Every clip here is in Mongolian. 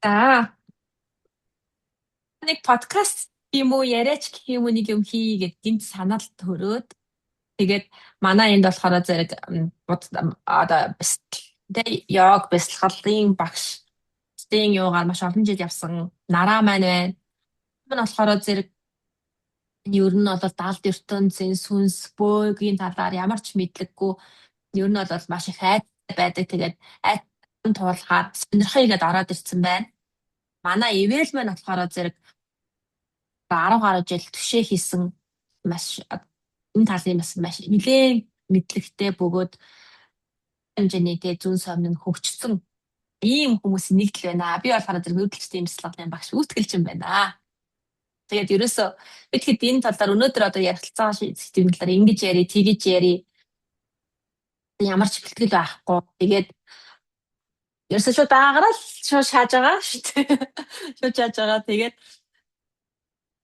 За, нэг подкаст юм уу яриач гэх юм уу нэг юм хий гэд гинт санал төрөөд тэгээд манай энд болохоор зэрэг одоо яг бясалгалын багш стен юугаар маш олон жил явсан нараа маань байна. Энэ болохоор зэрэг ер нь бол далд ертөнцийн сүнс бөөгийн талаар ямар ч мэдлэггүй ер нь бол маш их айдтай байдаг. Тэгээд айдтай туулахаар сонирхъя гэдээ ороод ирсэн байна. Манай ивэл маань болохоор зэрэг 10 гаруй жил түшээ хийсэн маш энэ талын маш нэлээд мэдлэгтэй бөгөөд хэмжээний зүүн совин нь хөгжсөн ийм хүмүүсийн нэгдэл байна. Би болохоор зэрэг хөдөлгчдийн бяцлаглалын багш үүтгэлж юм байна. Тэгээд ерөөсөө тэгэхэд энэ талаар өнөөдөр одоо ярилцлага сэдвийн талаар ингэж яри, тэгэж яри ямар ч бэлтгэл байхгүй. Тэгээд ерөөсөө шууд даагараа л шууд шааж байгаа шүү дээ. Шууд шааж байгаа. Тэгээд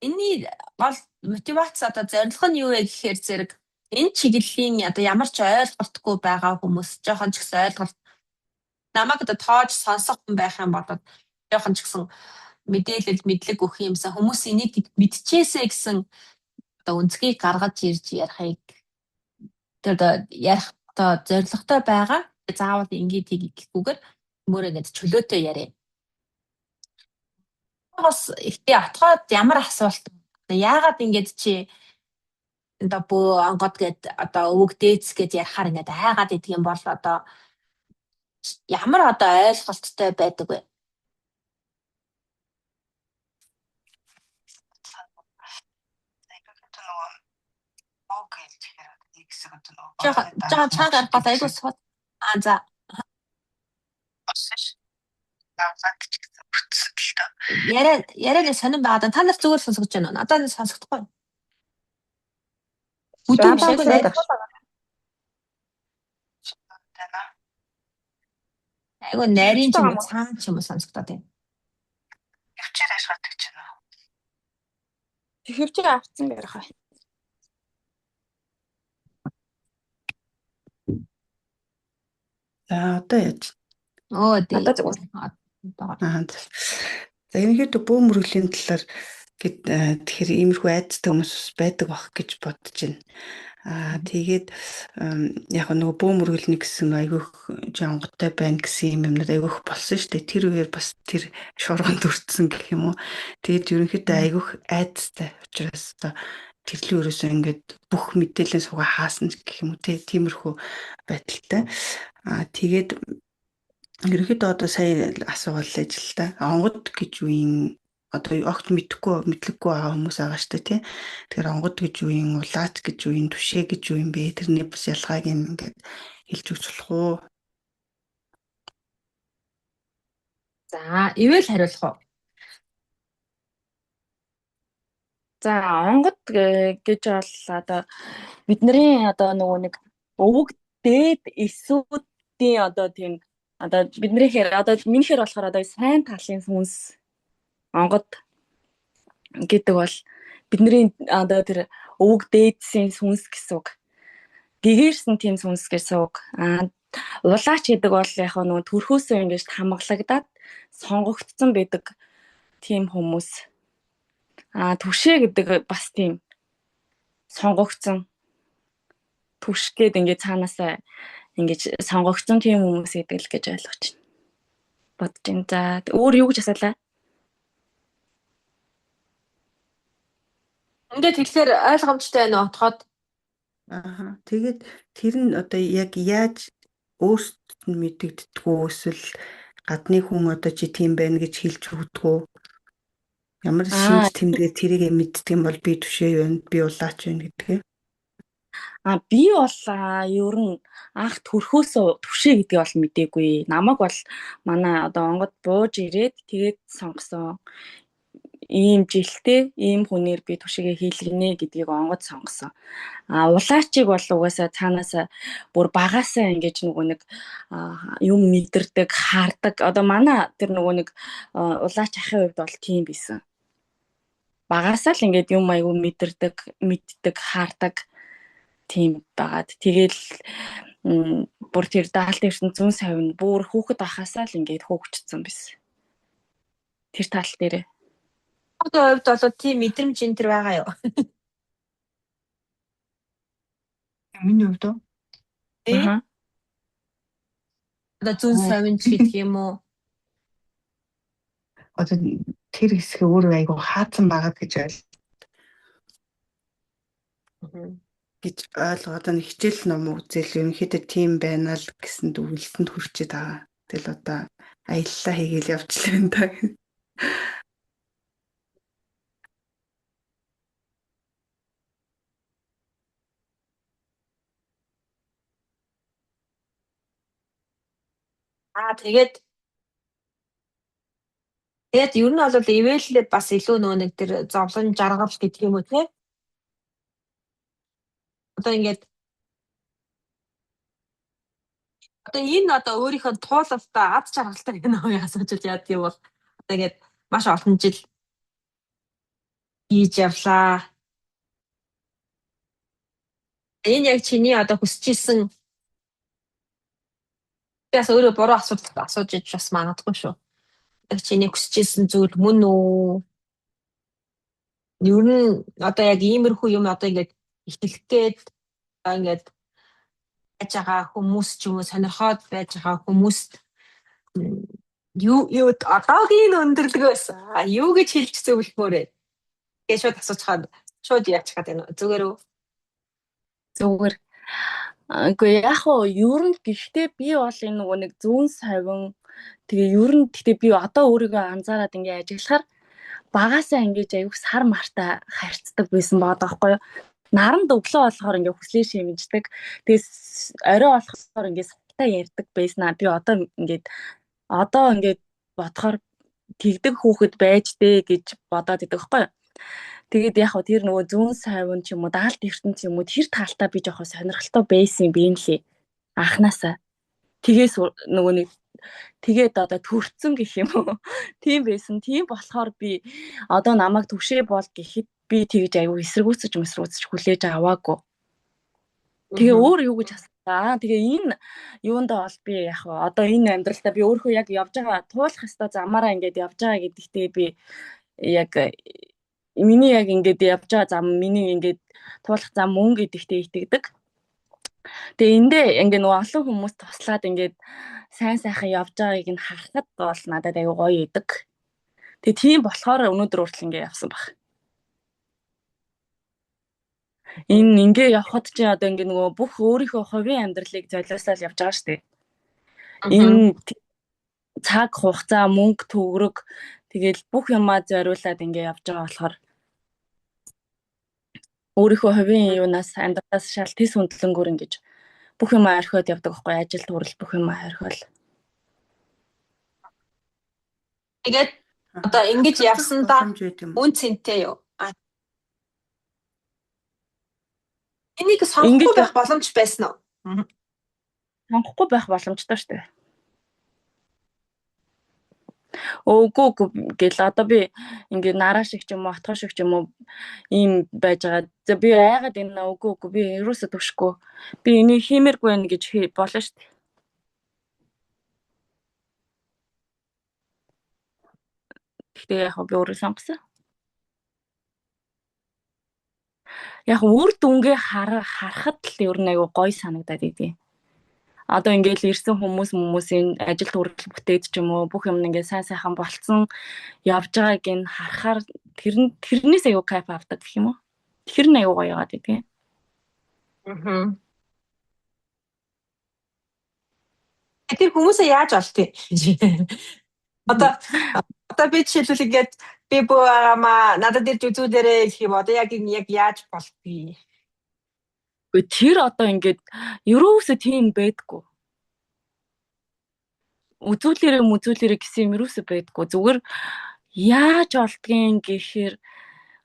энэний гол мотивац одоо зорилго нь юу вэ гэхээр зэрэг энэ чиглэлийн одоо ямар ч ойлголтгүй байгаа хүмүүс жоохон ч гэсэн ойлголт намайг одоо тоож сонсох хүн байх юм бол жоохон ч гэсэн мэдээлэл мэдлэг өгөх юмсан хүмүүс энийг мэдчихээсэ гэсэн одоо үнцгийг гаргаж ирж ярихыг тэр одоо ярих одоо зорилготой байгаа. Заавал ингэж хийхгүйгээр мөрөө ингэж чөлөөтэй яриа. Бас ихтэй отгоод ямар асуулт яагаад ингэж чи одоо бөө онгод гээд одоо өвөг дээдс гээд ярахаар ингээд айгаад идэх юм бол одоо ямар одоо ойлголттой байдаг вэ? Жаа чагаар гол айгуу сууд. За. Яриа сонирн байгаа. Та нар зүгээр сонсогдож байна уу? Надад сонсогдохгүй. Бүдүүн шиг байдаг. Айгуу нарийн ч юм уу цаан ч юм уу сонсогдоод байна. Хөвчээр ашигладаг ч юм уу? Хөвчээр авцсан байх аа. За одоо яаж? Надад зүгээр. За ерөнхийдөө бөө мөрөглөлийн талаар тэгэхээр иймэрхүү айдастай хүмүүс байдаг бах гэж бодож байна. Тэгээд яг нөгөө бөө мөрөглөний гэсэн айгүйх жонготой байна гэсэн юмнууд айгүйх болсон шүү дээ. Тэр үеэр бас тэр шоргонд өртсөн гэх юм уу. Тэгээд ерөнхийдөө айгүйх айдастай учраас одоо тэрлүү ерөөсөө ингээд бүх мэдээлэл сугаа хаасан гэх юм уу. Тиймэрхүү байдалтай. Тэгээд ерөнхийдөө одоо сая асуувал л ажил та. Онгод гэж үеийн одоо огт мэдлэггүй байгаа хүмүүс байгаа шүү дээ тий. Тэгэхээр онгод гэж үеийн улаач гэж үеийн түшээ гэж үеийн бэ тэрний бас ялгааг юм ингээд хэлж өгч болох уу? За, ивэл хариулах уу? За, онгод гэж бол одоо бидний одоо нөгөө нэг өвөг дээд эсүүдийн одоо тийм одоо биднийхээр одоо минийхээр болохоор одоо сайн талын хүнс онгод гэдэг бол бидний одоо тэр өвөг дээдсийн сүнс гэсэн үг. Гэгэрсэн тийм сүнс гэсэн үг. Улаач гэдэг бол яг нөгөө төрхөөсөө ингэж хамглагдаад сонгогдсон байдаг тийм хүмүүс. Түшээ гэдэг бас тийм сонгогдсон түш гээд ингэ цаанаасаа ингэж сонгогдсон тийм хүмүүс гэдэг л гэж ойлгож байна. Бодож байна. За өөр юу гэж асуулаа? Ингээд тэгэхээр ойлгомжтой байна уу отгоод? Тэгээд тэр нь одоо яг яаж өөрсдөд нь мэдэгддэггүй эсвэл гадны хүн одоо чи тийм байна гэж хэлж өгдөггүй. Ямар шинж тэмдгээр тэрийг мэддэг юм бол би түшээ байна, би улаач байна гэдгээ. Би бол ер нь анх төрхөөсөө түшээ гэдгийг бол мдээгүй. Намайг бол манай одоо онгод бууж ирээд тэгээд сонгосон. Ийм жилтэй ийм хүнээр би түшээгээ хийлгэнэ гэдгийг онгод сонгосон. Улаачиг бол угаасаа цаанаасаа бүр багаасаа ингэж нөгөө нэг юм мэдэрдэг, хардаг. Одоо манай тэр нөгөө нэг улаач ахын хувьд бол тийм байсан. Багаасаа л ингэж юм аягүй мэддэг, хардаг тийм байгаад тэгэл бүр тэр даалт ирсэн зүүн савь нь бүр хүүхэд ахасаа л ингэж хөөгчсөн байсан. Тэр тал дээр. Одоо хувьд бол тийм мэдрэмж энэ төр байгаа юу? Миний хувьд уу? Аха. Одоо зүүн совинч гэдэг юм уу? Одоо тэр хэсгээ өөрөө айгу хаацсан байгаад гэж гэж ойлгоод одоо хичээл ном үзэл ерөнхийдөө тийм байна л гэсэнд үлсэнд хүрчээд байгаа. Тэгэл одоо аяллаа хийгээл явчихлаа энэ та. Тэгээд ер нь бол ивэл бас илүү нөгөө нэг тэр зовлон жаргал гэдэг юм уу те? Одоо ингээд энэ одоо өөрийнхөө туулалтаа аз жаргалтай гэнэ уу асууж яад юм бол одоо ингээд маш олон жил хийж явлаа. Энэ яг чиний одоо хүсэж исэн бас өөрөө буруу асууж иж бас магадгүй шүү. Яг чиний хүсэж исэн зүйл мөн үү? Ер нь одоо яг иймэрхүү юм одоо ингээд ихтэлэх гээд ингээд байж байгаа хүмүүс ч юм уу сонирхоод байж байгаа хүмүүст юу одоогийн өндөрлгөөс юу гэж хэлж зөвлөхмөр вэ? Гэж шууд асуучихад шууд яачих гэдэг нь зүгээр үү? Зүгээр. Үгүй яг хоо ер нь гэхдээ би бол энэ нөгөө нэг зүүн совин тэгээ ер нь гэхдээ би одоо өөрийгөө анзаараад ингээ ажиллахаар багасаа ингэж аюух сар мартай харьцдаг байсан байгаа байхгүй юу? Наранд өглөө болохоор ингээ хүслээ шимждэг. Тэгээс орой болохоор ингээ сутаа ярьдаг байснаа. Би одоо ингээд бодохоор тэгдэг хүүхэд байж дээ гэж бодоод идэг байхгүй юу? Тэгээд яг хөө тэр нөгөө зүүн сайван ч юм уу даалт эрдэнэ ч юм уу тэр таалтаа би жоохон сонирхолтой байсан юм лээ. Анханасаа. Тэгээс нөгөө нэг тэгээд одоо төрцөн гэх юм уу. Тийм байсан. Тийм болохоор би одоо намайг төвшөө бол гэхэд би тэгж аюу эсэргүүцэж хүлээж аваагүй. Тэгээ өөр юу гэж асуугаа. Тэгээ энэ юундаа бол би яг одоо энэ амьдралдаа би өөрөө яг явж байгаа туулах ёстой замаараа ингээд явж байгаа гэдэгтээ би яг миний яг ингээд явж байгаа зам миний ингээд туулах зам мөн гэдэгтээ итгэдэг. Тэгээ эндээ ингээд нөгөө олон хүмүүс туслаад ингээд сайн сайхан явж байгааг нь харахад бол надад аюу гоё идэг. Тэгээ тийм болохоор өнөөдөр хүртэл ингээд явсан баг. Энэ ингээ явхад чи одоо ингээ нөгөө бүх өөрийнхөө хувийн амьдралыг золиослол явж байгаа шүү дээ. Энэ цаг хугацаа, мөнгө, төгрөг тэгэл бүх юмаа зориулаад ингээ явж байгаа болохоор өөрийнхөө хувийн юунаас амьдралаас шал тис хөндлөнгөр ингэж бүх юмаа орхиод явдаг байхгүй ажил төрөл бүх юмаа орхиол. Тэгээд одоо ингэж явсандаа үн цэнтэй юу? Энийг сонгохгүй байх боломж байсан уу? Сонгохгүй байх боломжтой шүү дээ. Үгүй гэл одоо би ингээ нараа шиг ч юм уу отгоо шиг ч юм уу ийм байж байгаа. За би айгаад энэ үгүй би ерөөсө төвшгүй. Би энийг хиймээргүй байх гэж болно шүү дээ. Гэхдээ яг би өөрөө сонгосон. Яг үр дүнгээ харахад л ер нь аягүй гоё санагдаад идэв. Одоо ингээл ирсэн хүмүүсийн ажил төрөл бүтээж ч юм уу бүх юм ингээ сайн сайхан болцсон явж байгааг нь харахаар тэрнээс аягүй кайф авдаг гэх юм уу? Тэр нь аягүй гоё яагаад идэв. Тэр хүмүүсээ яаж олтыг? Одоо би жишээлбэл ингээд би буугаамаа надад ирж үзүүлээрэй гэх юм одоо яг яаж болтгий? Тэр одоо ингээд ерөөсөө тийм байдаггүй. Үзүүлээрэй гэсэн юм ерөөсөө байдаггүй. Зүгээр яаж олдгийн гэхээр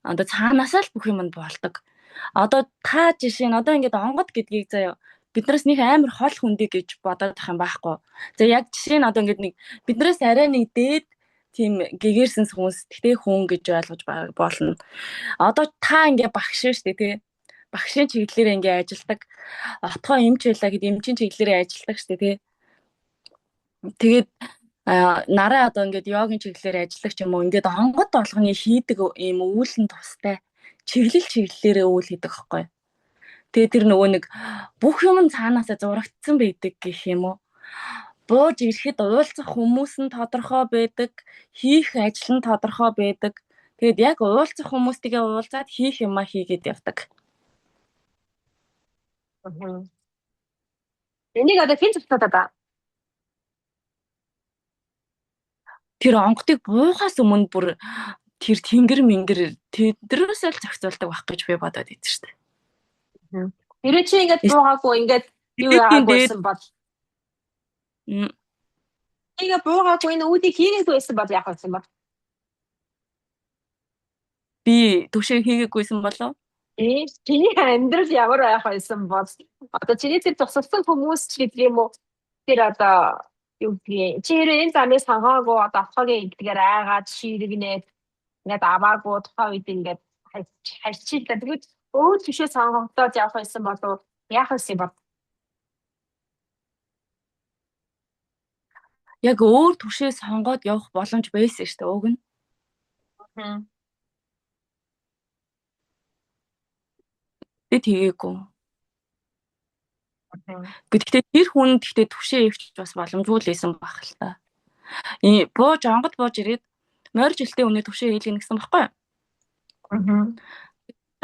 одоо цаанаасаа л бүх юмд болдог. Одоо та жишээ нь одоо ингээд онгод гэдгийг заяа биднээс нэг амар хол хүндий гэж бодоод тах юм байхгүй. За яг жишээ нь одоо ингээд нэг биднээс арай нэг дээд тийм гэгэрсэн хүмүүс тэгтээ хүн гэж ойлгож болно. Одоо та ингээ багш шүү дээ тий. Багшийн чиглэлээр ингээ ажилдаг. Отгоо эмч байлаа гэд эмчийн чиглэлээр ажилдаг шүү дээ тий. Тэгээд нараа одоо ингээд йогийн чиглэлээр ажиллах ч юм уу ингээд онгод болгоны хийдэг ийм үйл нь тустай чиглэлээрээ үйл хийдэг хэвгүй. Тэгээ тэр нөгөө нэг бүх юм нь цаанаасаа зурагдсан байдаг гэх юм уу. Бууж ирэхэд уулзах хүмүүс нь тодорхой байдаг, хийх ажил нь тодорхой байдаг. Тэгэд яг уулзах хүмүүстэйгээ уулзаад хийх юмаа хийгээд явдаг. Энийг одоо хэн зөвтөд ба? Тэр онгодыг буухаас өмнө бүр тэр тэнгэр мэнгэр тэдрээс л зохицуулдаг байх гэж би бодоод идэв шүү дээ. Тэрэ чи ингээд буугаагүй ингээд юу яагүйсэн бол Ингээ буугаагүй энэ үүдийг хийгээгүй байсан бол яах вэ ба? Би төвшөө хийгээгүйсэн болов? Чиний амьдрал ямар байх байсан бол одоо чиний тэр тусалсан хүмүүс ч гэдэг юм уу тэр одоо юу гэдгийг чи хэрэг энэ замыг сонгоогүй одоо отхогийн эдгээр айгаад ширэгнээд ингээд аваагүй тухайн үед ингээд хайчилаа. Тэгвэл өөр төвшөө сонгогдоод явах байсан бол яах вэ ба? Яг өөр төвшөө сонгоод явах боломж байсан шүү дээ уг нь. Бид хийгээгүй. Гэхдээ тэр хүн төвшөө ивч бас боломжгүй л байсан байх л та. Бууж онгод бууж ирээд морь жилтэй үнэ төвшөө хийлгэнэ гэсэн баггүй.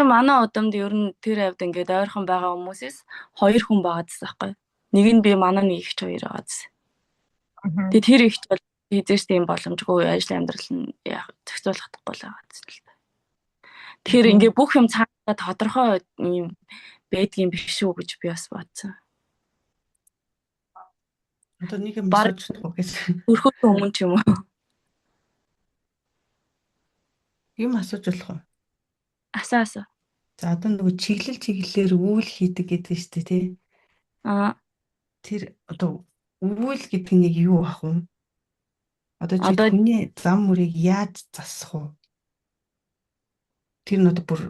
Манай удамд ер нь тэр хавьд ингээд ойрхон байгаа хүмүүсээс 2 хүн байгаадсан байхгүй. Нэг нь би манай нэг ихч 2 байгаадсан. Тэгээ тэр ихч бол хийжээс тийм боломжгүй ажил амьдрал нь зохицуулах чадахгүй л байгаадсан л та. Тэгэхээр ингээд бүх юм цаанаа тодорхой юм байдгийн биш үү гэж би бас бодсон. Одоо нэг юм асууж чадах гэсэн. Өрхөд өмнө ч юм уу. Юм асууж болох уу? Асаасаа. За одоо нөгөө чиглэлээр үйл хийдэг гэдэг шүү дээ тий. Тэр одоо үйл гэдэг нь юу ах вэ? Одоо хүний зам мөрийг яаж засах вэ? Тэр нь одоо бүр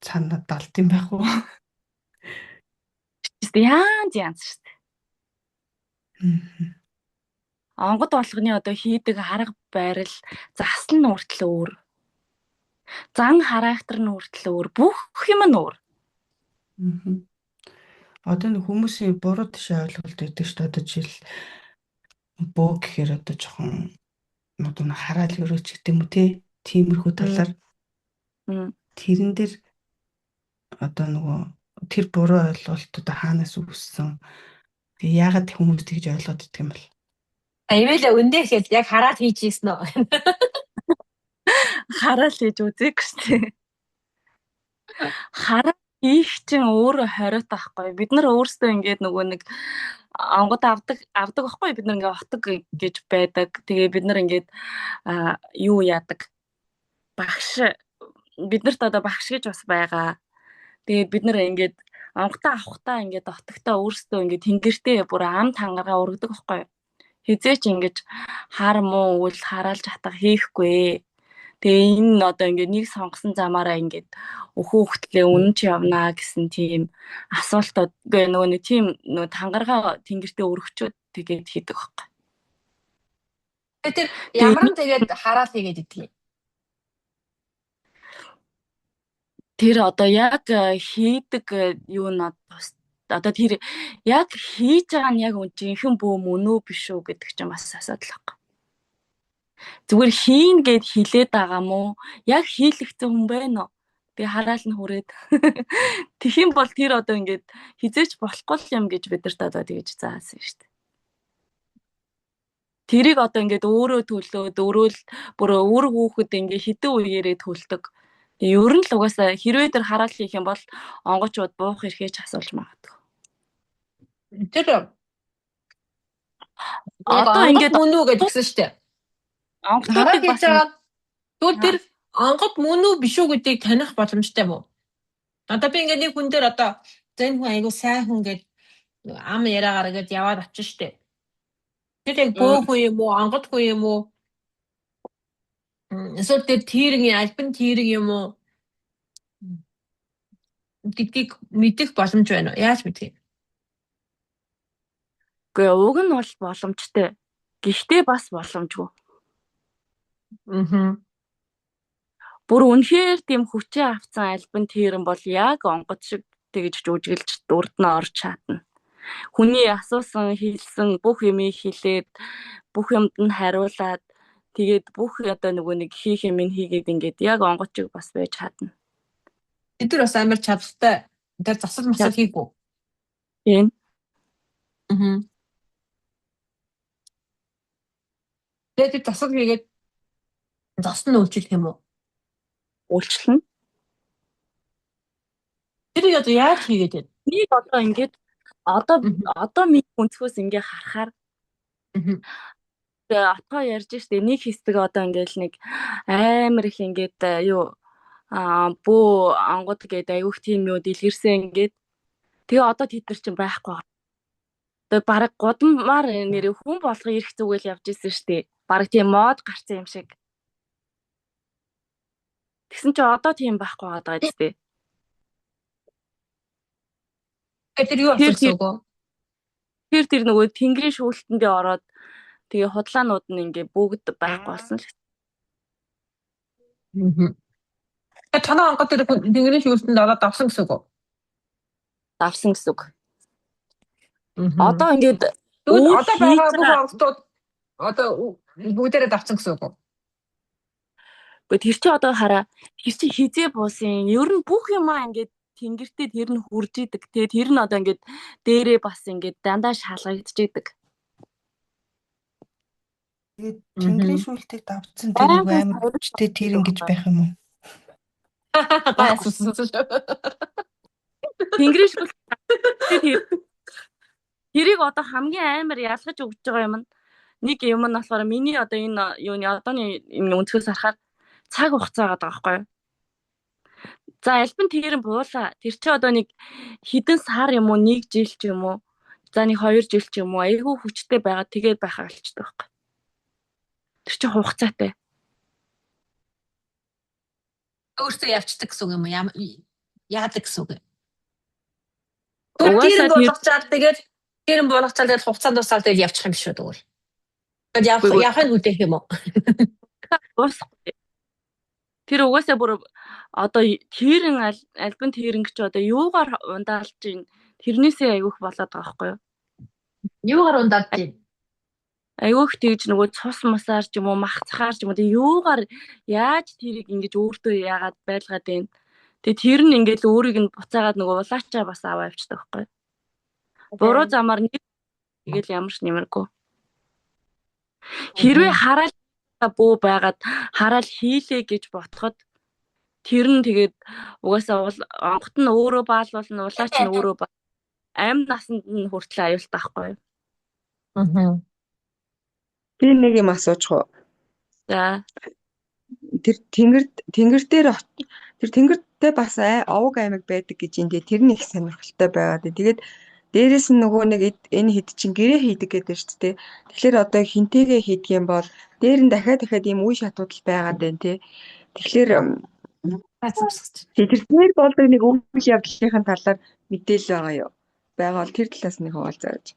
цаанаа далд юм байх уу? Янз шүү дээ. Онгод болгоны одоо хийдэг арга байрал засал нь хүртэл өөр. Зан характер нь хүртэл өөр. Бүх юм нь өөр. Одоо нэг хүмүүсийн буруу тишээ ойлголт өгдөг шүү дээ. Одоо жишээл бөө гэхээр одоо жоохон одоо хараал өрөөч гэдэг юм уу те. Тиймэрхүү талаар. Тэрэн дээр одоо нөгөө тэр буруу ойлголт одоо хаанаас үүссэн. Тэгээ яагаад хүмүүс тэгж ойлгоод идэх юм бол? Эвэл өндөө хэлээд яг хараад хийжсэн үү? Хараад хийж үзээгүй шүү дээ. Хараад их чинь өөрөө хориот байхгүй. Бид нар өөрсдөө ингээд нөгөө нэг онгод авдаг байхгүй. Бид нар ингээд отог гэж байдаг. Тэгээ бид нар ингээд юу яадаг. Багш биднэрт одоо багш гэж бас байгаа. Тэгээ бид нар ингээд онготоо авахтаа ингээд отогтоо өөрсдөө ингээд тэнгэртээ бүр ам тангараа ургадаг байхгүй. Хизээч ингэж хар муу үйл хараалж хатах хийхгүй. Тэгээ энэ одоо ингээд нэг сонгосон замаараа ингээд өхөө хөтлөө үнэн ч явнаа гэсэн тийм асуултууд нөгөө нэг тийм нөгөө тангараа тэнгэртээ өргөчөөд тэгээд хийдэг байхгүй. Тэр ямар нь тэгээд хараал хийгээд идэх юм? Тэр одоо яг хийдэг юу нь одоо тэр яг хийж байгаа нь яг жинхэнэ бөө мөн үү биш үү гэдэг чинь бас асуудал баг. Зүгээр хийн гэд хэлээд байгаа мó яг хийлэгцэн хүн байна уу? Тэгээ хараал нь хүрээд тэгхийн бол тэр одоо ингээд хизээч болохгүй юм гэж бидэрт одоо тэгж заасан шүү дээ. Тэрийг одоо ингээд өөрөө төлөөд өөрөө бүр өөр хүүхэд ингээд хідэн үеэрээ төлдөг. Ер нь л угаасаа хэрвээ тэр хараал хийх юм бол онгочууд буух эрхээ ч асуулж магадгүй. Тэр одоо ингээд мөн үү гэдгсэн шүү дээ. Онгоцуудыг бас тэгвэл тэр онгод мөн үү биш үү гэдгийг таних боломжтой мó. Одоо би ингээд нэг хүн дээр одоо зэн хүн айгу сайн хүн гээд ам яраагаар гээд яваад очив шүү дээ. Тэр яг бөө хүн юм уу, онгод хүн юм уу? Эсвэл тэр тийргийн альбан тийрэг юм уу? Гэдгийг мэдэх боломж байна уу? Яаж мэдэх юм? Гэхдээ уг нь бол боломжтой. Гэхдээ бас боломжгүй. Мгм. Бүр үнэхээр тийм хүчээ авсан альбан тэрэн бол яг онгоц шиг тэгж жүжиглж урд нь орж чадна. Хүний асуусан, хэлсэн бүх юмыг хэлээд бүх юмд нь хариулаад тэгээд бүх одоо нөгөө нэг хийх юм хийгээд ингээд яг онгоц шиг бас байж чадна. Бид нар бас амар чадвартай. Тэр засал масал хийгүү. Тийм. Мгм. Тэгээд засал хийгээд засна үйлчлэх юм уу? Үйлчлэн. Тэр одоо яаж хийгээд байна? Нэг одоо ингээд одоо миний өнцгөөс ингээ харахаар Мгм. тэгээ отгоо ярьж штэ нэг хэсэг одоо ингээл нэг амар их ингээд юу бөө ангууд гээд айгүйх тийм юу дэлгэрсэн ингээд тэгээ одоо тэд нар чинь байхгүй. Тэгээ бараг гудамар нэр хүн болгоо ирэх зүгэл явж исэн штэ. Бараг тийм мод гарсан юм шиг. Тэгсэн чи одоо тийм байхгүй байгаа гэжтэй. Тэр юу асуусан уу? Тэр нөгөө тэнгэрийн шүүлтэндээ ороод тэгээ худлаанууд нь ингээ бүгд байхгүй болсон л. Мгм. Тэгээд танаа онгод тэр тэнгэрийн шүүлтэнд ороод давсан гэсэн үг үү? Давсан гэсэн үг. Мгм. Одоо ингээд Тэгвэл одоо байгаа бүх онгодууд одоо бүгдээрээ давсан гэсэн үг үү? тэр чи одоо хараа тэр чи хизээ буусын ер нь бүх юмаа ингээд тэнгэртээ тэр нь хурж идэг. Тэгээ тэр нь одоо ингээд дээрээ бас ингээд дандаа шалгагдчихэдэг. Тэгээд тэнгэрийн шүүлтийг давцсан тэр нэг амар хүчтэй тэр ингэж байх юм уу? Тэнгэрийн шүүлт тэрийг одоо хамгийн амар ялгаж өгч байгаа юм нь нэг юм нь болохоор миний одоо энэ юуны одооны энэ өнцгөөс харахаар цаг хугацаа байгаа байхгүй юу? За альбан тэрэн буулаа. Тэр чи одоо нэг хэдэн сар юм уу, 1 жил ч юм уу. За нэг 2 жил ч юм уу. Айгүй хүчтэй байгаа тэгээд байхаа болчтой байхгүй. Тэр чи хугацаатай. Өөртөө явцдаг гэсэн үг юм уу? Яадаг гэсэн үг. Угаасаа Тэр болгочаад тэгээд тэр болгочаад тэгээд хугацаанд дуусаад тэгээд явчих юм шүү дээ. Тэгээд явахын үдэх юм уу? Дуусахгүй. Тэр угаасаа бүр одоо тэрэн альбан тэрэн гэж одоо юугаар ундаалж ийн тэрнээсээ айгүйх болоод байгаа байхгүй юу? Юугаар ундаалж ийн? Айгүйх тэгж нөгөө цус масаар ч юм уу махцахаар ч юм уу тэг юугаар яаж тэрийг ингэж өөртөө яагаад байлгаад байна. Тэг тэр нь ингээд өөрийг нь буцаагаад нөгөө улаачаа бас аваа явчихдаг байхгүй юу? Буруу замаар нэг тэгэл ямарч нэмэргүй. Хэрвээ хараал бөө байгаад хараал хийлээ гэж ботход тэр нь тэгээд угаасаа онгот нь өөрөө баалуулна улаач нь өөрөө амь насанд нь хүртэл аюултай байхгүй юу? Аа. Би нэг юм асуучих уу? За. Тэр тэнгэр дээр тэр тэнгэртэй бас овог аймаг байдаг гэж юм. Тэр нь их сонирхолтой байгаад. Тэгээд дээрэс нь нөгөө нэг энэ хэд чин гэрээ хийдэг гэдэг шүү дээ. Тэгэхээр одоо хинтэйгээ хийдэг юм бол дээр нь дахиад ийм үе шатууд байгаад байна тий. Тэгэхээр тэр болдог нэг үйл явдлын талаар мэдээлэл байгаа юу? Байгаад тэр талаас нэг хуваалцаач.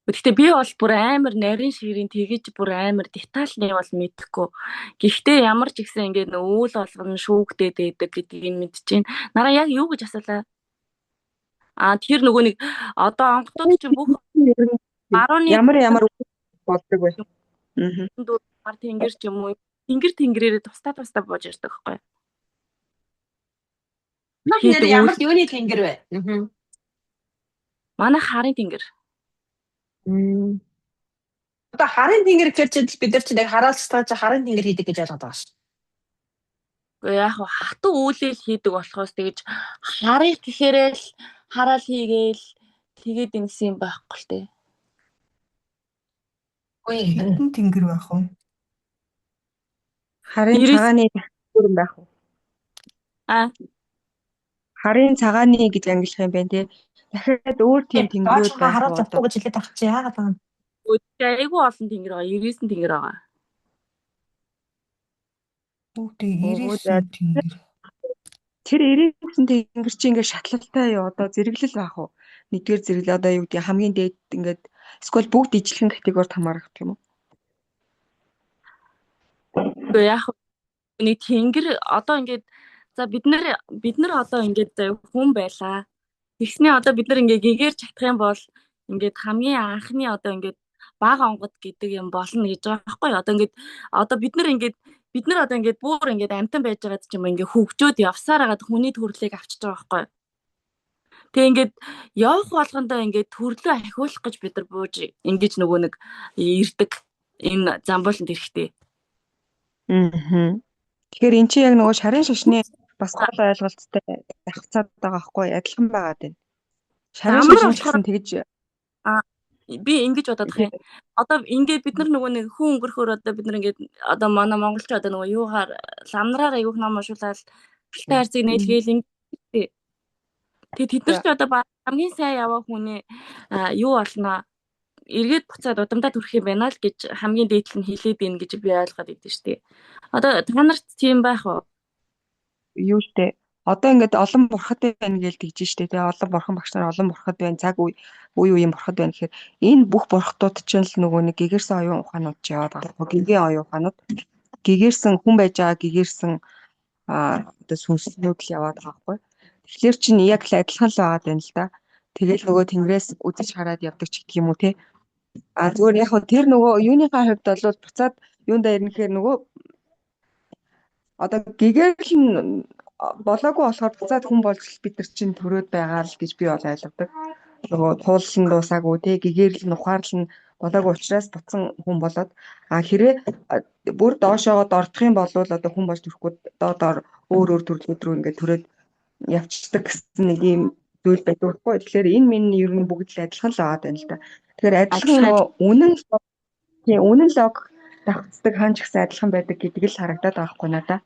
Гэхдээ би бол бүр амар нарийн ширийн тэгэж бүр амар детальны бол мэдэхгүй. Гэхдээ ямар ч ихсэн ингээд үйл болгоно шүүгдээд байдаг гэдгийг мэдчихээн. Нараа яг юу гэж асуулаа? Тэр нөгөө нэг одоо онгодууд чинь бүх ямар болдог вэ? Гар тэнгэр ч юм уу тэнгэрээрээ тусдаа бууж ирдэг байхгүй юу? Ямар юуны тэнгэр вэ? Манай харын тэнгэр. Одоо харын тэнгэр гэж бид нар чинь яг хараалцтай харын тэнгэр хийдэг гэж ойлгоод байгаа шүү. Гэхдээ яг хатуу үйлэл хийдэг болохоос тэгэж харыг гэхээрээ л хараал хийгээл тэгээд ингэсэн юм байхгүй л дээ. Хэдэн тэнгэр байх вэ? Харын цагааны дүрэн байх уу? Харын цагааны гэж ангилах юм байна тий. Дахиад өөр тийм тэнгэрүүд байх уу? Хараал завгүй гэж хэлээд авах чи яагаад байгаа юм? Айгүй олон тэнгэр байгаа. 99 тэнгэр байгаа. Бүгдээ 99 тэнгэр. Тэр 99 тэнгэр чи ингээд шатлалтай юу? Одоо зэрэглэл байх уу? Нэгдүгээр зэрэглэл одоо юу гэдэг хамгийн дээд ингээд Эсвэл бүгд ижлэхэн категорид хамаарах гэх юм уу? Гэхдээ яг нэг тэнгэр одоо ингээд за бид нар одоо ингээд хүн байлаа. Тэгснээ одоо бид нар ингээд гэгэрч чадах юм бол ингээд хамгийн анхны одоо ингээд баг онгод гэдэг юм болно гэж байгаа байхгүй юу? Одоо бид нар одоо ингээд бүр ингээд амтан байж байгаад ч юм ингээд хөгжөөд явсаар хагаад хүний төрлийг авчиж байгаа байхгүй юу? Тэгээ ингээд явах болгондоо ингээд төрлөө ахиулах гэж бид нар бууж ингэж нөгөө нэг ирдэг энэ замбууланд ирэхтэй. Тэгэхээр эн чинь яг нөгөө шарын шашны бас гол ойлголттой давхцаад байгаа байхгүй адилхан байгаад байна. Шарын Амар шашин ч болохоор гэсэн тэгж би ингэж бодоод байгаа юм. Одоо ингээд бид нар нөгөө нэг хүн өнгөрөхөөр одоо бид нар ингээд одоо манай монголч одоо нөгөө юугаар ламнараар аяух ном уншуулаад хилтэй харцыг нээлгээл ингээд тэгээ тэд нар ч одоо хамгийн сайн яваа хүнээ юу болноо эргээд буцаад удамдаа төрөх юм байна л гэж хамгийн дээдл нь хэлээд ийн гэж би ойлгоод идэв шүү дээ. Одоо та нарт тийм байх уу? юу штэ. Одоо ингээд олон бурхад байна гэж тэгж штэ. Тэгээ олон бурхан багш нар олон бурхад байна. Цаг үе үеийн бурхад байна гэхээр энэ бүх бурхтууд чинь л нөгөө нэг гэгэрсэн оюун ухаанууд ч яваад байгаа. Гингийн оюун ухаанууд гэгэрсэн хүн байж байгаа гэгэрсэн одоо сүнслүүд л яваад байгаа байхгүй. Тэгэхээр чинь яг л адилхан л байгаад байна л да. Тэгэл нөгөө тэнгэрээс үзэж хараад явдаг ч гэх юм уу те. Зүгээр яг хөө тэр нөгөө юуныхаа хувьд бол буцаад юундаа ирнэ гэхээр нөгөө одоо гэгэрл нь болоогүй болохоор буцаад хүн болж бид нар чинь төрөөд байгаа л гэж би бол ойлгодог. Нөгөө туулсан дуусаагүй те гэгэрл нь ухаарл нь болоогүй учраас буцсан хүн болоод хэрэг бүр доошоогоо дордох юм бол одоо хүн болж төрөхгүй доор өөр төрлүүд рүү ингээд төрөөд явцдаг гэсэн нэг юм зүйл байдаг байхгүй. Тэгэхээр энэ миний ер нь бүгд л адилхан л аваад байна л да. Тэгэхээр адилхан нөгөө үнэн лог давхцдаг хаан ч гэсэн адилхан байдаг гэдэг л харагдаад байгаа байхгүй надаа.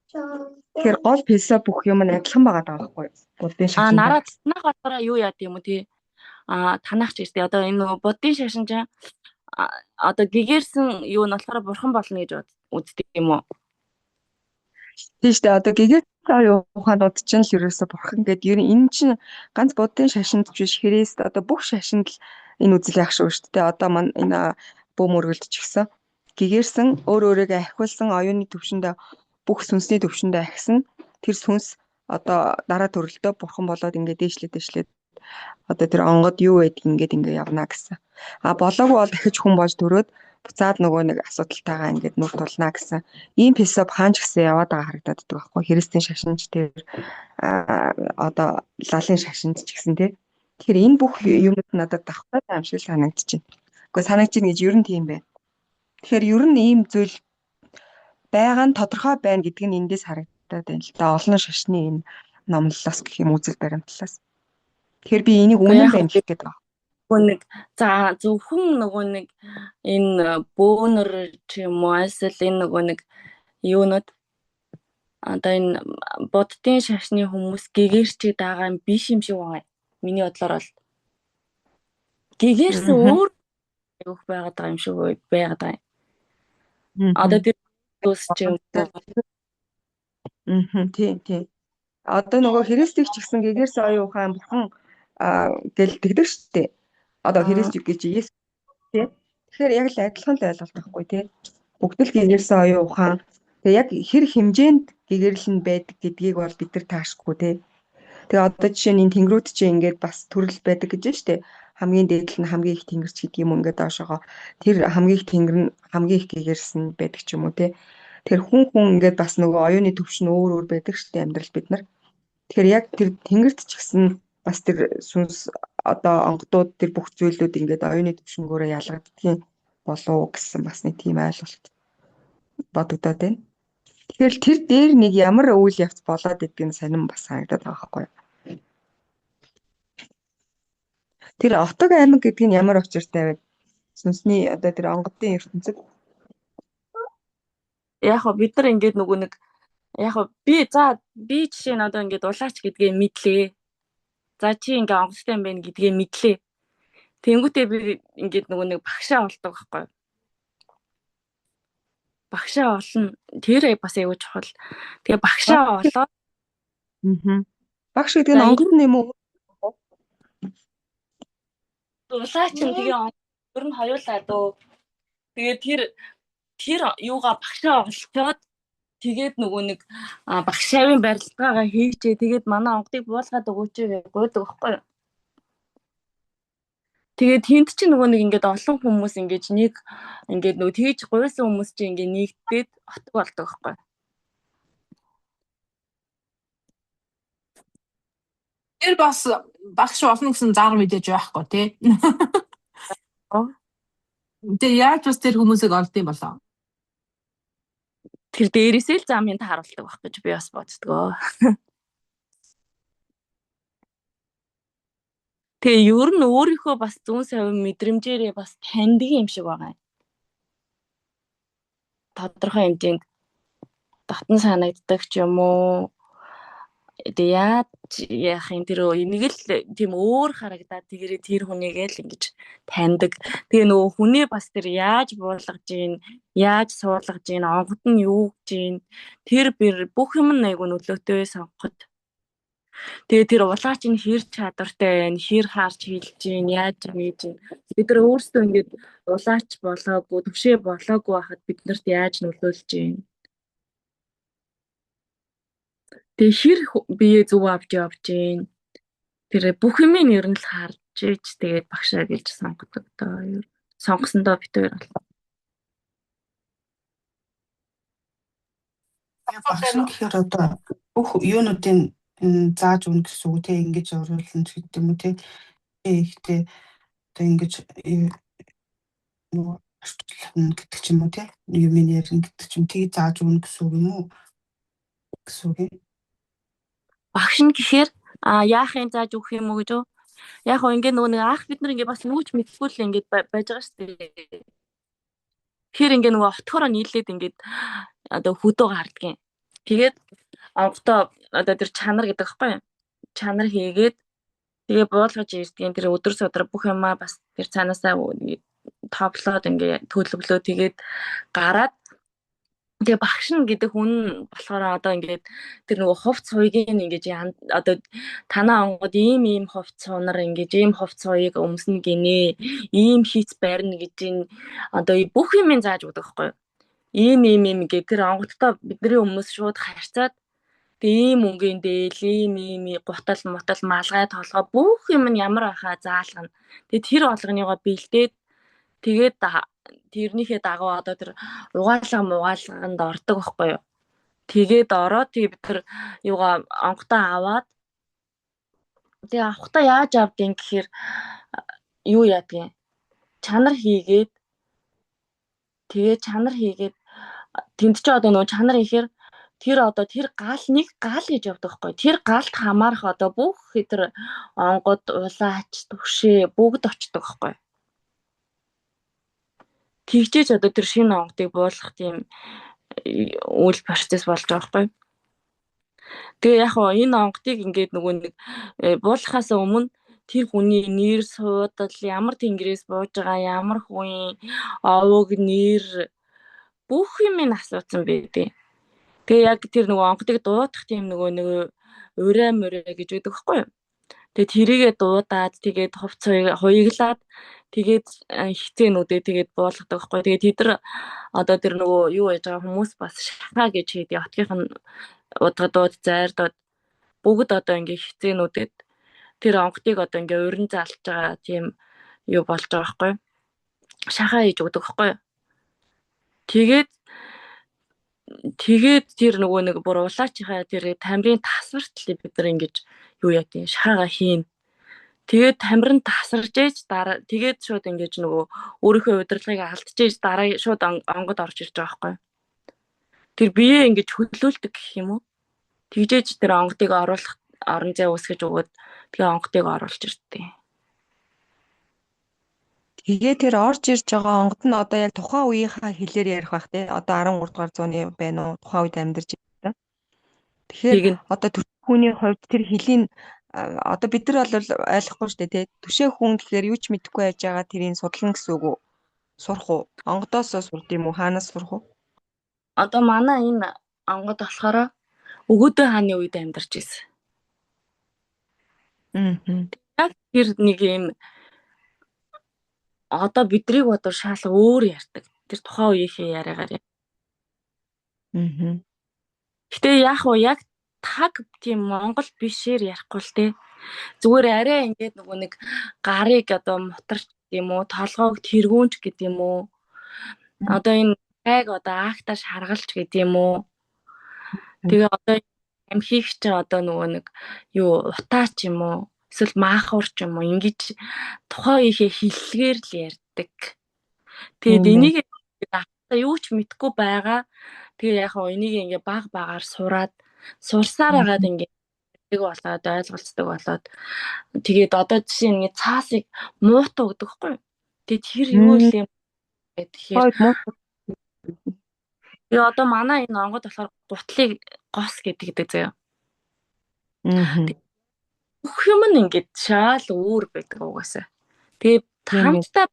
Тэгэхээр гол философи бүх юм нь адилхан байгаа даа байхгүй. Буддын шашин. Нараа танах болохоор юу яа гэм үү тий. Танах ч гэсэн одоо энэ нөгөө буддын шашин чинь одоо гэгэрсэн юу нь болохоор бурхан болно гэж үздэг юм уу? Тийм шүү дээ. Одоо гэгэрсэн оюун ухаанууд чинь л ерөөсө бурхан гэдэг. Ер нь энэ чинь ганц буддын шашинд биш Христ одоо бүх шашинд л энэ үзэл яг шүү дээ. Одоо маань энэ бөөм өргөлд ч гэсэн гэгэрсэн өөр өөрийгөө ахиулсан оюуны төвшөндөө бүх сүнсний төвшөндөө ахисан тэр сүнс одоо дараа төрөлтөө бурхан болоод ингээд дээшлээд одоо тэр онгод юу байдаг ингээд явна гэсэн. Болоогүй бол дахиж хүн болж төрөөд буцаад нөгөө нэг асуудалтайгаа ингээд нүр тулна гэсэн. Ийм философи хаанч гэсэн яваад байгаа харагдаад байдаг байхгүй. Христийн шашинч тэр одоо лалын шашинч ч гэсэн тий. Тэгэхээр энэ бүх юмуд надад давхцаа юм шиг санагдчихэв. Гэхдээ санагдчихна гэж ер нь тийм байна. Тэгэхээр ер нь ийм зүйл байгаа нь тодорхой байна гэдэг нь эндээс харагдаад байна л да. Олон шашны энэ номлолоос гэх юм үзэл баримтлалаас. Тэгэхээр би энийг үнэн байна гэх гээд байна. Нэг за зөвхөн нөгөө нэг энэ бөөнөр ч юм уу эсвэл энэ нөгөө нэг юунууд одоо энэ буддын шашны хүмүүс гэгэрчээд байгаа юм биш юм шиг байгаа. Миний бодлоор бол гэгэрсэн өөр явах байгаад байгаа юм шиг байгаад байгаа. Одоо тэр үс ч юм уу. Тийм. Одоо нөгөө Христийг ч гэсэн гэгэрсэн оюун ухаан бурхан гэлдэгдэг шүү дээ. Одоо Христ гэж Есүс тий. Тэгэхээр яг л адилхан л ойлголт байхгүй тий. Бүгд л гэгэрсэн оюун ухаан. Тэгээ яг хэр хэмжээнд гэгэрл нь байдаг гэдгийг бол бид нар таашгүй тий. Тэгээ одоо жишээ нь энэ тэнгэрүүд чинь ингээд бас төрөл байдаг гэж байна шүү дээ. Хамгийн дээдл нь хамгийн их тэнгэрч гэдэг юм ингээд доошоогоо тэр хамгийн их тэнгэр нь хамгийн их гэгэрсэн байдаг ч юм уу тий. Тэр хүн ингээд бас нөгөө оюуны төвш нь өөр байдаг шүү дээ амьдрал бид нар. Тэгэхээр яг тэр тэнгэрт ч гэсэн бас тэр сүнс одоо онгодууд тэр бүх зүйлүүд ингээд оюуны төвшнгөөрөө ялгагддгийн болов гэсэн бас нэг тийм ойлголт бодогдоод байна. Тэгэхээр тэр дээр нэг ямар үйл явц болоод идэх нь сонирн бас санагдаад байгаа байхгүй юу? Тэр Отог аймаг гэдэг нь ямар учиртай вэ? Сүнсний одоо тэр онгодын ертөнцид яг бид нар ингээд нөгөө нэг яг би жишээ нь одоо ингээд улаач гэдгээ мэдлээ. За чи ингээ онгоцтой юм байна гэдгээ мэдлээ. Тэнгүүтээ би ингээд нөгөө нэг багшаа болдог байхгүй. Багшаа олно. Тэр бас аягүй чухал. Тэгээ багшаа болоод багш гэдэг нь онгод юм уу? Улаач нь тэгээ ер нь хоёулаа дөө. Тэгээд тэр юугаа багшаа олцоод тэгээд нөгөө нэг багшаавын барилгаагаа хийжээ. Тэгээд манай онгодыг буулгаад өгөөч гэж гуйдаг байхгүй юу? Тэгээд тэнд чинь нөгөө нэг ингээд олон хүмүүс ингээд нэг ингээд нөгөө тэгж гуйсан хүмүүс чинь ингээд нэгдээд отог болдог байхгүй юу? Тэр бас багш болно гэсэн зар мэдээж байхгүй тий. Тэгээ яаж бас тэр хүмүүсийг олдсон болоо? Тэр дээрээсээ л замын тааруулдаг байх гэж би бас боддгоо. Тэгээ ер нь өөрийнхөө бас зүүн совин мэдрэмжээрээ бас таньдаг юм шиг байгаа юм. Тодорхой хэмжээнд дотн санагддаг ч юм уу. Тэгээ яаж яах юм тэр энийг л тийм өөр харагдаад тэгэрээ тэр хүнийгээ л ингэж таньдаг. Тэгээ нөгөө хүнээ бас тэр яаж буулгаж гин, яаж суулгаж гин, онгод нь юу гэж гин тэр бүх юм нь айгу нөлөөтэй сонгоход. Тэгээ тэр улаач нь хэр чадвартай байна, хэр харж хэлж гин, яаж хийж гин. Бид нар өөрсдөө ингэж улаач болоогүй, төвшөө болоогүй байхад биднэрт яаж нөлөөлж гин. Тэгээ хэр бие зүг авч явж гин. Тэр бүх юм ер нь л харж иж тэгээд багшаа гэж сонгодог доо. Сонгосондоо бит хоёр бол. Багш нь гэхээр одоо бүх юунуудын зааж өгнө гэсэн үг те ингэж оруулна ч гэдэг юм уу те ихтэй одоо ингэж ашиглахна гэдэг ч юм уу те юм ярина гэдэг ч юм тийг зааж өгнө гэсэн үг юм уу гэсэн үг юм. Багш нь гэхээр яахын зааж өгөх юм уу гэж үү? Яг гоо ингээ нөгөө нэг анх бид нар ингээ бас нүуч мэдгүй л ингээ байж байгаа шүү дээ. Тэгэхээр ингээ нөгөө отхороо нийлээд ингээ одоо хөдөө гардгийн. Тэгээд онгодоо одоо тэр чанар гэдэг байхгүй юу? Чанар хийгээд тэгээ буулгаж ирдгийн тэр өдөр содроо бүх юмаа бас тэр цаанаасаа товлоод ингээ төлөвлөө тэгээд гараад тэгээ багш нь гэдэг хүн болохоор одоо ингээд тэр нөгөө хувц хуйгийн ингээд одоо танаа онгод ийм хувц сунар ингээд ийм хувц хуйг өмснө гинэ ийм хийц барина гэж энэ одоо бүх юм зааж өгдөг байхгүй юу? Ийм ингээд тэр онгодтой бидний өмнөөс шууд харьцаад тэгээ ийм өнгийн дээл ийм гутал мотал малгай толгой бүх юм нь ямар байхаа заалгана. Тэгээ тэр олгоныгоо бэлдээд тэгээд тэрнийхээ дагуу одоо тэр угаалганд ордог байхгүй юу. Тэгээд ороод тэгээ бид тэр юугаа онготоо аваад тэгээ авахтаа яаж авдیں гэхээр юу яадгийн чанар хийгээд тэнд ч одоо нөгөө чанар хийхээр тэр одоо тэр гал хийж явдаг байхгүй. Тэр галт хамаарах одоо бүх тэр онгод улаач төвшөө бүгд очдог байхгүй. Тэгжээж одоо тэр шинэ онгодыг буулгах тийм үйл процесс болж байгаа байхгүй. Тэгээ яг хоо энэ онгодыг ингээд нөгөө нэг буулгахаас өмнө тэр хүний нэр суудал ямар тэнгэрээс бууж байгаа ямар хүн овог нэр бүх юм асуусан байдیں۔ Тэгээ яг тэр нөгөө онгодыг дуудах тийм нөгөө нэг урай мөрөө гэж байдаг байхгүй юу. Тэгээ тэрийгээ дуудаад тэгээд хувц хуйглаад тэгээд хитэнүүдээ тэгээд буулгадаг байхгүй. Тэгээд тэдэр одоо тэр нөгөө юу яаж байгаа хүмүүс бас шахаа гэж хийдэг. Отгийнх нь удгадууд зайрдууд бүгд одоо ингээ хитэнүүдэд тэр онгодыг одоо ингээ урин залж байгаа тийм юу болж байгаа байхгүй. Шахаа хийж өгдөг байхгүй. Тэгээд тэр нөгөө нэг бүр улаачийнхаа тэр тамирын тасвартлыг бид нар ингэж юу яа тийм шахаага хийн. Тэгээд тамирын тасарж ээж дараа тэгээд шууд ингэж нөгөө өөрийнхөө удирдлагыг алдчихээж дараа шууд онгод орж ирж байгаа байхгүй. Тэр биеэ ингэж хөдлүүлдэг гэх юм уу? Тэгжээж тэр онгодыг оруулах орон зай үсгэж өгөөд тэгээ онгодыг оруулж ирдээ. Тэгээ тэр орж ирж байгаа онгод нь одоо яг тухайн үеийнхаа хэлээр ярих байх тий. Одоо 13 дугаар зууны байна уу? Тухайн үед амьдарч байсан. Тэгэхээр одоо түшээ хүний хувьд тэр хэлийн одоо бид нар бол ойлгохгүй шүү дээ тий. Түшээ хүн гэхээр юу ч мэдэхгүй байж байгаа тэрийг судлан гэсэн үг үү? Сурах уу? Онгодоос сурд юм уу? Хаанаас сурах уу? Одоо манай энэ онгод болохоор өгөөдөө хааны үед амьдарч ирсэн. Яг тэр нэг юм одоо бидрийг бодвол шал өөр ярьдаг. Тэр тухайн үеийнхээ яриагаар. Гэтэ яг уу яг таг тийм Монгол бишээр ярихгүй л те. Зүгээр арай ингээд нөгөө нэг гарыг одоо мутарч гэдэг юм уу, толгойг тэргүүнч гэдэг юм уу. Одоо энэ байг одоо акташ харгалч гэдэг юм уу. Тэгээ одоо амхийгч одоо нөгөө нэг юу утаач юм уу, эсвэл маахурч юм уу ингэж тухайн үеийнхээ хиллэгээр л ярьдаг. Тэгээд энийг юу ч мэдгүй байгаа. Тэгээ яг хоо энийг ингээ баг багаар сурсаар агаад ингээ болоод ойлголцдог болоод тэгээд одоо жишээ нь цаасыг муутаа өгдөг хгүй. Тэгээд тэр юу л юм тэгэхээр тэгээ одоо манай энэ онгод болохоор гутлыг гос гэдэг заяа. Бүх юм нь ингээд шаал өөр байдаг угаасаа. Тэгээд хамтдаа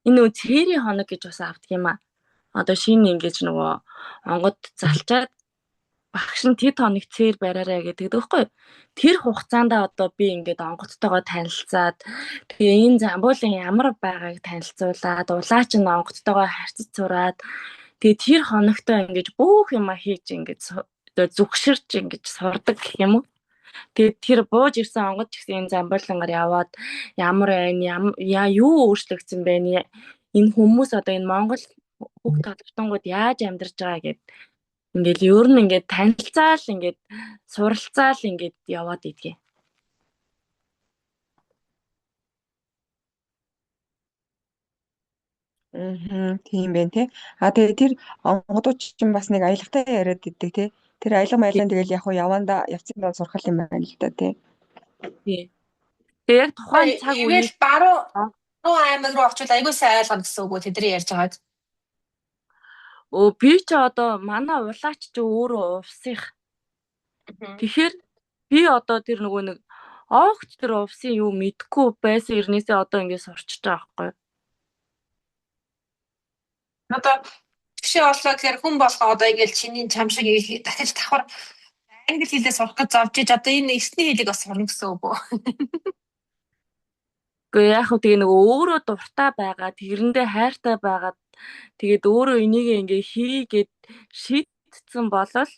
энэ нөө цэри хоног гэж бас авдаг юм аа. Одоо шинэ ингэж нөгөө онгод залчаад багш нь тэд хоног цээр бариараа гэдэг дөөхгүй. Тэр хугацаанд одоо би ингээд онгодтойгоо танилцаад тэгээ энэ замбуулын ямар байгааг танилцуулаад улаач нь онгодтойгоо харьцаж сураад тэгээ тэр хоногтой ингээд бүх юм хийж ингээд зүгширч ингээд сурдаг гэх юм уу. Тэгээд тэр бууж ирсэн онгод ч гэсэн энэ замбуулангаар яваад ямар байна, юу өөрчлөгдсөн байна. Энэ хүмүүс одоо энэ Монгол хүүхд толготонгууд яаж амьдарч байгаа гэд ингээд ер нь ингээд танилцаал ингээд суралцаал ингээд яваад идгээ. Тийм байна те. Тэгээ тэр онгодууч чинь бас нэг аялагтай яриад идэг те. Тэр аялга маялан тэгэл яг яванда явцын доо сурах юм байна л да те. Тий. Тэгээ яг тухайн цаг үеийг баруун аймаг руу очивол айгүй сайн ойлгоно гэсэн үг үү тэдний ярьж байгаад. Би ч одоо манай улаач ч өөрөө увсих. Тэгэхээр би одоо тэр нөгөө нэг огт тэр увсын юу мэдгүй байсан ирнээсээ одоо ингэ сурчиж байгаа байхгүй. Одоо тэгшээ боллоо гэхээр хүн болгоо одоо ингээл чиний чам шиг дахиж давхар англи хэлээ сурах гэж зовж иж одоо энэ эсний хэлийг бас сурна гэсэн үг үү? Гэхдээ яг хөө тэгээ нөгөө өөрөө дуртай байгаа, тэрэндээ хайртай байгаад тэгээд өөрөө энийг ингээ хийгээд шийдсэн болол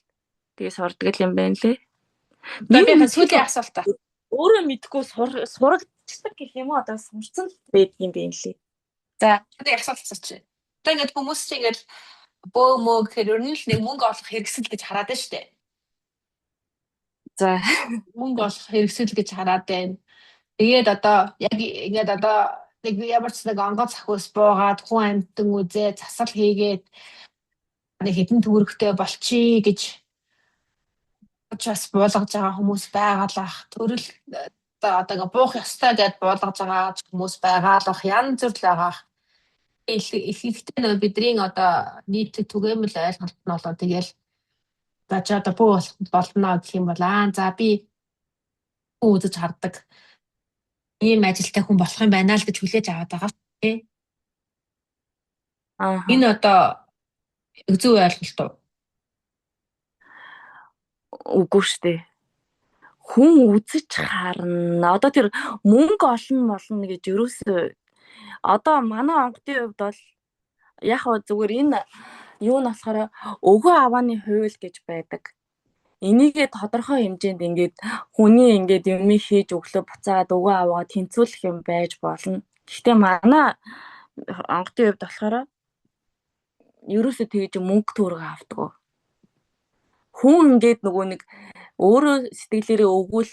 тэгээ сурдаг юм байна лээ. Би сүүлийн асуултаа. Өөрөө мэдгүй сурагдчихдаг гэх юм уу одоо сурцсан байдаг юм байна лээ. За тэгээд асуулт асуучих. Одоо ингээд хүмүүс чинь ингээд бөө мөө гэхээр ер нь л нэг мөнгө олох хэрэгсэл гэж хараад байна шүү дээ. За мөнгө олох хэрэгсэл гэж хараад байна. Тэгээд одоо яг ингээд одоо нэг ямар ч нэг онгоц ахвс буугаад хүн амьтан үзээ засал хийгээд нэг хэдэн төгрөгтэй болчихъя гэж бас буулгаж байгаа хүмүүс байгаа л ах. Төрөл одоо ингээд буух ёстой гэдээ буулгаж байгаа хүмүүс байгаа л ах. Янз бүр л байгаа ах. Ихэнхдээ нөө бидний одоо нийт түгээмэл ойлголт нь болоо тэгэл за чи одоо буу болно гэх юм бол за би үзэж хардаг ийм ажилтай хүн болох юм байна л гэж хүлээж аваад байгаа тий. Энэ одоо зөв ойлголт уу? Үгүй штэ. Хүн үзэж харна. Одоо тэр мөнгө олон гэж ерөөсөө одоо манай онгодын хувьд бол яг хөө зүгээр энэ юу нь болохоор өгөө авааны хууль гэж байдаг. Энийгээ тодорхой хэмжээнд ингээд хүний ингээд юм хийж өглөө буцаад өгөө аваа тэнцвүүлэх юм байж болно. Гэхдээ манай онгодын хувьд болохоор ерөөсөө тэгж мөнгө төгрөг авдаг. Хүн ингээд нөгөө нэг өөрөө сэтгэлээрээ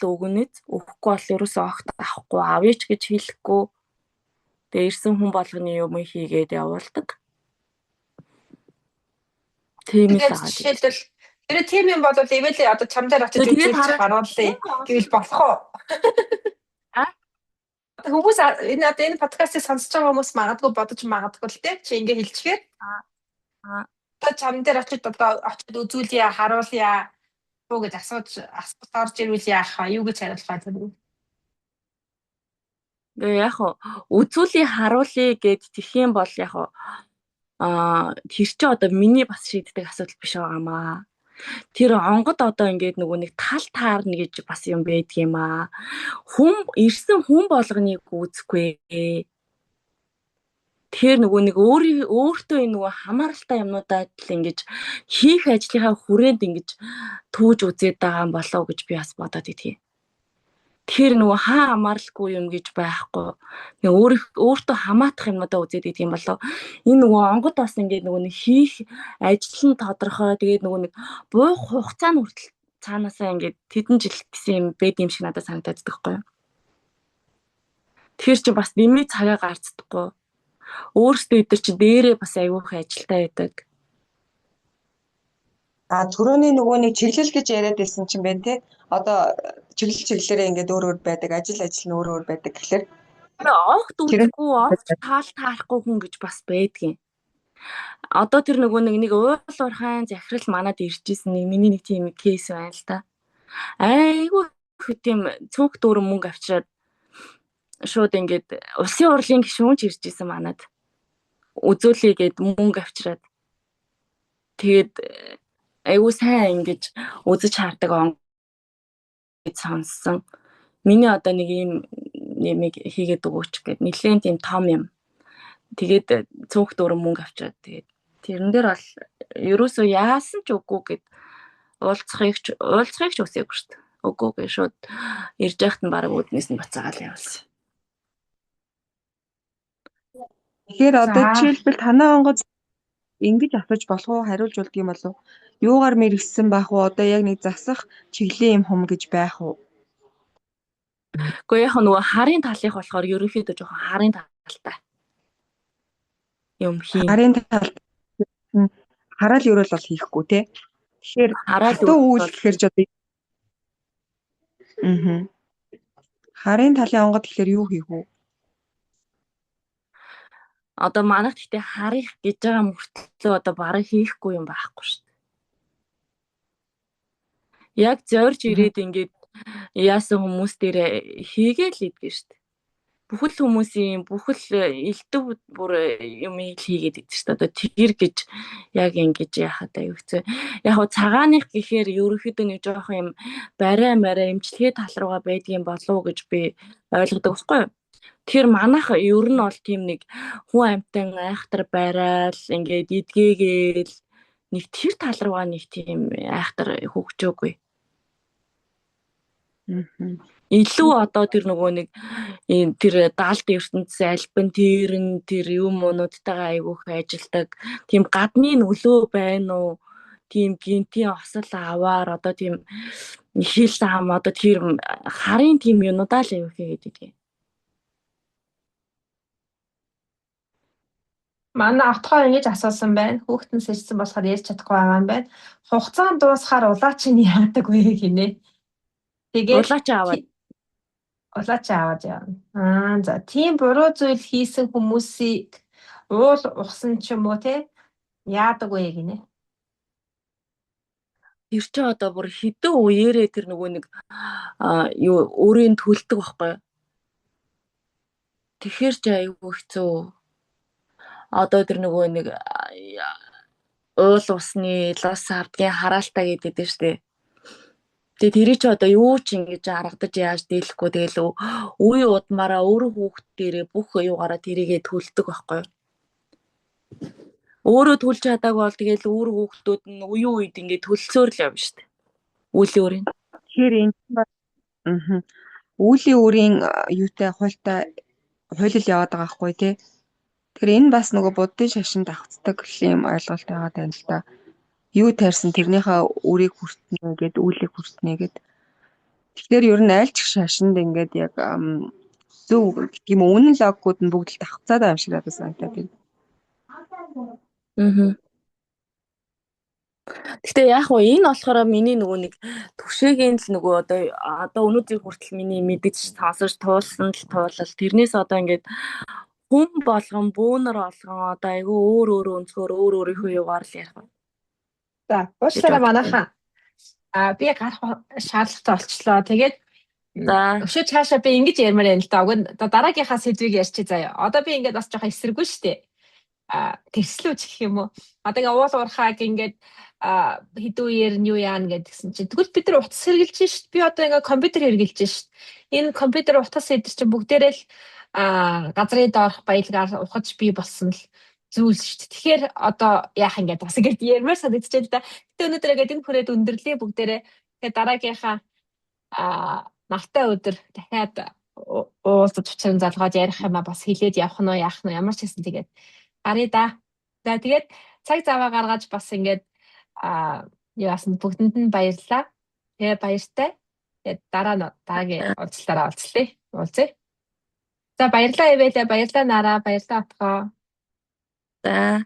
өгнөц өгөхгүй бол ерөөсөө огт авахгүй авъя ч гэж хэлэхгүй. Тэгээ ирсэн хүн болгоны юм хийгээд явуулдаг. Тийм л байгаа. Жишээлбэл тэр тийм юм бол эвэл одоо чам дээр очиж үзүүлж гаргуулъя гэвэл болох уу? Хүмүүс энэ подкастыг сонсож байгаа хүмүүс магадгүй бодож магадгүй л тий чи ингэ хэлчихээр одоо чам дээр очиж үзүүлье харуулъя юу гэж асуулт орж ирвэл яах вэ? Юу гэж хариулах вэ? Яг үзүүлээ харуулъя гэд тэгэх юм бол яг тэр чи одоо миний бас шийддэг асуудал биш байгаамаа. Тэр онгод одоо ингээд нөгөө нэг тал таарна гэж бас юм байдаг юм аа. Ирсэн хүн болгоныг үзэхгүй. Тэгэхээр нөгөө нэг өөртөө энэ нөгөө хамааралтай юмнуудаа л ингэж хийх ажлынхаа хүрээнд ингэж түүж үзээд байгаа юм болов уу гэж би бас бодоод идэх. Тэгэхээр нөгөө хаа хамааралгүй юм гэж байхгүй. Өөртөө хамаатах юмнуудаа үзээд идэх юм болов. Энэ нөгөө онгод бас ингээд нөгөө нэг хийх ажил нь тодорхой. Тэгээд нөгөө нэг буух хугацаа нь хүртэл цаанаасаа ингээд тэдэн жил гэсэн юм байд юм шиг надад санагдаад байхгүй юу? Тэгэхээр чи бас нэмий цагаа гарцдаггүй. Өөрсдөө өдөр чи дээрээ бас аюулгүй ажилтаа байдаг. Түрүүний нөгөө нэг чиглэл гэж яриад байсан чинь байна те. Одоо чиглэлээрээ ингээд өөр байдаг, ажил нь өөр байдаг гэхэлэр Огт үзэхгүй, огт таалахгүй хүн гэж бас байдгийн. Одоо тэр нөгөө нэг уул уурхайн захирал манад иржсэн миний нэг тийм кейс байна л та. Айгүй их тийм цүнх дүүрэн мөнгө авчираад шууд ингээд улсын хурлын гишүүн ч иржсэн манад. Үзүүлээ гээд мөнгө авчираад. Тэгээд айгүй сайн ингэж үзэж хардаг он гэж сонссон. Миний одоо нэг юм нэмийг хийгээд өгөөч гэд нэлээд тийм том юм. Тэгээд цүнх дүүрэн мөнгө авчираад тэгээд тэрэн дээр бол ерөөсөө яасан ч үгүй гэд уулзахыг ч үсээгүй шүү дээ. Үгүй гэж шууд ирж яхад нь бараг үүднээс нь буцаагаал явуулсан. тэгэхээр одоо жишээлбэл танаа онгоц ингэж асууж болох уу, хариулж болдго юм болов уу? Юугаар мэрэгсэн байх уу? Одоо яг нэг засах чиглэлийн юм хум гэж байх уу? Гэхдээ яг нөгөө харын талынх болохоор ерөнхийдөө жоохон харын талтай юм хийн. Харын талд хараал ерөөл бол хийхгүй те. Тэгэхээр Хараал хатуу үйл гэхээр ч одоо харын талын онгод гэхээр юу хийх вэ? Одоо манайх гэхдээ харих гэж байгаа мөртлөө одоо бараг хийхгүй юм байхгүй шүү дээ. Яг зорж ирээд ингээд яасан хүмүүс дээр хийгээл идэх шүү дээ. Бүхэл хүмүүсийн бүхэл элдв бүр юм хийгээд идэх шүү дээ. Одоо тэр гэж яг ингэж яхад аюуцээ. Яг хоо цагааных гэхээр ерөнхийдөө нэг жоох юм барай эмчилгээ тал руугаа байдгийн болов уу гэж би ойлгодог байхгүй юу? Тэр манайх ер нь бол тийм нэг хүн амьтан айхтар байраал ингээд идгээгээл нэг тэр тал руугаа нэг тийм айхтар хөгжөөгүй. Илүү одоо тэр нөгөө нэг тэр даалт ертөнцийн альбан тэр юм уунуудтайгаа айгүйх ажилдаг тийм гадны нөлөө байна уу? Тийм гинтийн осол аваар одоо тийм хил ам одоо тэр харын тийм юмудаа л аюух гэдэг. Манай автохоор ингэж асуусан байна. Хүүхдэн сэрсэн болохоор ярьж чадахгүй байгаа юм байна. Хугацаанд дуусахаар улаач нь яадаг вэ гинэ. Тэгээд улаач аваад явна. За тийм буруу зүйл хийсэн хүмүүсийг уул ухсан ч юм уу те яадаг вэ гинэ. Тэр чи одоо бүр хэдэн үеэрээ тэр нөгөө нэг юу өөрийн төлдөг байхгүй. Тэгэхээр ч аюу хэцүү. Одоо тэр нөгөө нэг уул усны лос авдгийн хараалтаа гэдэг дээ штэ. Тэгээ тэрий чи одоо юу ч ингэж аргадаж яаж дийлэхгүй тэгэл үе удмаараа өөрөө хүүхд дээрээ бүх юугаараа тэрийгээ төлдөг байхгүй. Өөрөө төлж чадаагүй бол тэгэл өөр хүүхдүүд нь үе үед ингэ төлсөөр л явна штэ. Үлийн өөрийн. Тэгэхээр энэ үлийн өөрийн юутай хуулил яваад байгаа байхгүй тий. Тэгэхээр энэ бас нөгөө буддын шашинд давцдаг юм ойлголт байгаа тань л да. Юу таарсан тэрнийхээ үрийг хүртнэ гэд үүлийг хүртнэ гэд. Тэгэхээр ер нь айлч шашинд ингээд яг зөв гэх юм үнэн логикууд нь бүгд л давцаад байгаа юм шиг надад санагдаад байна. Гэтэ яг хоо энэ болохоор миний нөгөө нэг төвшөөгийн л нөгөө одоо өнөөдрийн хүртэл миний мэдэж сонсож туулсан л туулал тэрнээс одоо ингээд хүн болгон бөөнөр олгон одоо айгүй өөр өнцгөр өөрийнхөө югаар л ярих. За уучлаарай манайхаа. Би гарах шаардлагатай болчлоо. Тэгээд өшөө цаашаа би ингэж ярмаар байна л да. Одоо дараагийнхаа сэдвийг ярьчих заяа. Одоо би ингээд бас жоохон эсэргүй штэ. Тэрслүүч гэх юм уу. Одоо ингээ уул уурхааг ингээд хэдэн үеэр нь юу яана гэдгсэн чинь тэгвэл бид нар утас хэрглэж шít. Би одоо ингээ компьютер хэрглэж шít. Энэ компьютер утас эдэр чинь бүгдээрээ л газрын доорх баялгаар ухаж бий болсон л зүйл шүү дээ. Тэгэхээр одоо яах ингээд бас ингээд ярмаар санагдчихэ л да. Гэтэ өнөөдөр ингээд энэ хүрээд өндөрлөө бүгдээрээ. Тэгээд дараагийнхаа нартай өдөр дахиад уулзаж учран залгоод ярих юм а бас хэлээд явах нь уу яах нь ямар ч хэсэн тэгээд гаръя да. За тэгээд цаг заваа гаргаж бас ингээд яасан бүгдэнд нь баярлалаа. Тэгээ баяртай. Тэгээд дараагийн уулзалтаараа уулзъя. За баярлалаа Эвэлэ, баярлалаа Нара, баярлалаа Отгоо. За